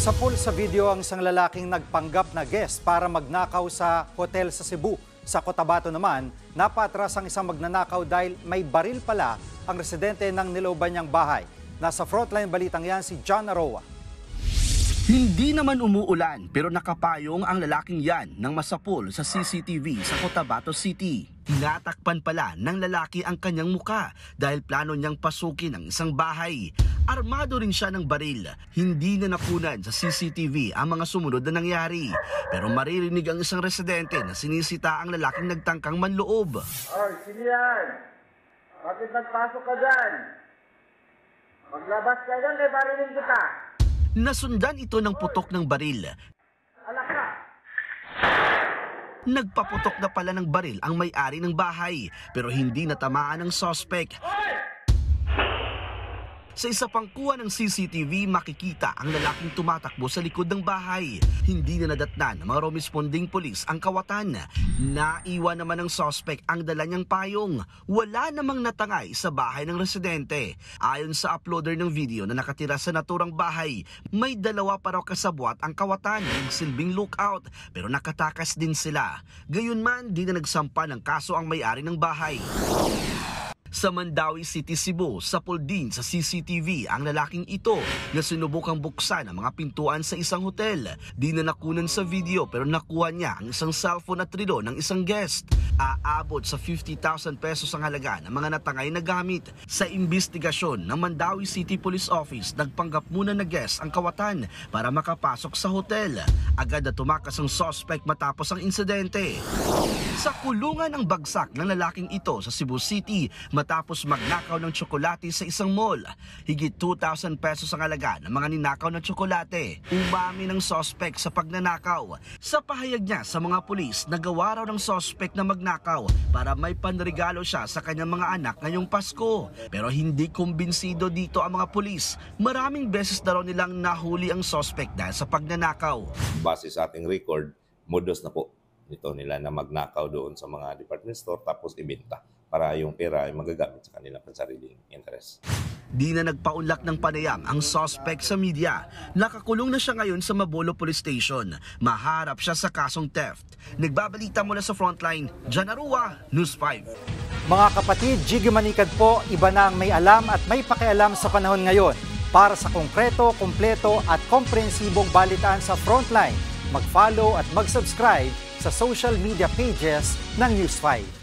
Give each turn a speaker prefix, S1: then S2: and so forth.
S1: Nasapul sa video ang isang lalaking nagpanggap na guest para magnakaw sa hotel sa Cebu. Sa Cotabato naman, napatras ang isang magnanakaw dahil may baril pala ang residente ng nilooban niyang bahay. Nasa frontline balitang yan si John Aroa.
S2: Hindi naman umuulan pero nakapayong ang lalaking yan ng masapul sa CCTV sa Cotabato City. Tinatakpan pala ng lalaki ang kanyang muka dahil plano niyang pasukin ang isang bahay. Armado rin siya ng baril. Hindi na nakunan sa CCTV ang mga sumunod na nangyari. Pero maririnig ang isang residente na sinisita ang lalaking nagtangkang manloob.
S3: Oy, sino yan? Bakit nagpasok ka dyan? Maglabas ka dyan, may barilin kita.
S2: Nasundan ito ng putok ng baril.
S3: Alak ka!
S2: Nagpaputok na pala ng baril ang may-ari ng bahay pero hindi natamaan ng suspect. Sa isa pang kuha ng CCTV, makikita ang lalaking tumatakbo sa likod ng bahay. Hindi na nadatnan ng mga responding pulis ang kawatan. Naiwan naman ng suspect ang dala niyang payong. Wala namang natangay sa bahay ng residente. Ayon sa uploader ng video na nakatira sa naturang bahay, may dalawa pa raw kasabwat ang kawatan ng silbing lookout pero nakatakas din sila. Gayunman, di na nagsampa ng kaso ang may-ari ng bahay. Sa Mandawi City, Cebu, sapul din sa CCTV ang lalaking ito na sinubukang buksan ang mga pintuan sa isang hotel. Di na nakunan sa video pero nakuha niya ang isang cellphone at relo ng isang guest. Aabot sa 50,000 pesos ang halaga ng mga natangay na gamit. Sa investigasyon ng Mandawi City Police Office, nagpanggap muna na guest ang kawatan para makapasok sa hotel. Agad na tumakas ang suspect matapos ang insidente. Sa kulungan ang bagsak ng lalaking ito sa Cebu City matapos magnakaw ng tsokolate sa isang mall. Higit 2,000 pesos ang halaga ng mga ninakaw na tsokolate. Umami ng suspect sa pagnanakaw. Sa pahayag niya sa mga pulis, nagawa raw ng suspect na magnakaw para may panregalo siya sa kanyang mga anak ngayong Pasko. Pero hindi kumbinsido dito ang mga pulis. Maraming beses na raw nilang nahuli ang suspect dahil sa pagnanakaw.
S4: Base sa ating record, modus na po ito nila na magnakaw doon sa mga department store tapos ibenta para yung pera ay magagamit sa kanilang pansariling interest.
S2: Di na nagpaunlak ng panayam ang suspect sa media. Nakakulong na siya ngayon sa Mabolo Police Station. Maharap siya sa kasong theft. Nagbabalita mula sa Frontline, John Aroa, News 5.
S1: Mga kapatid, Jiggy Manikad po, iba na ang may alam at may pakialam sa panahon ngayon. Para sa konkreto, kumpleto at komprehensibong balitaan sa Frontline, mag-follow at mag-subscribe sa social media pages ng News 5.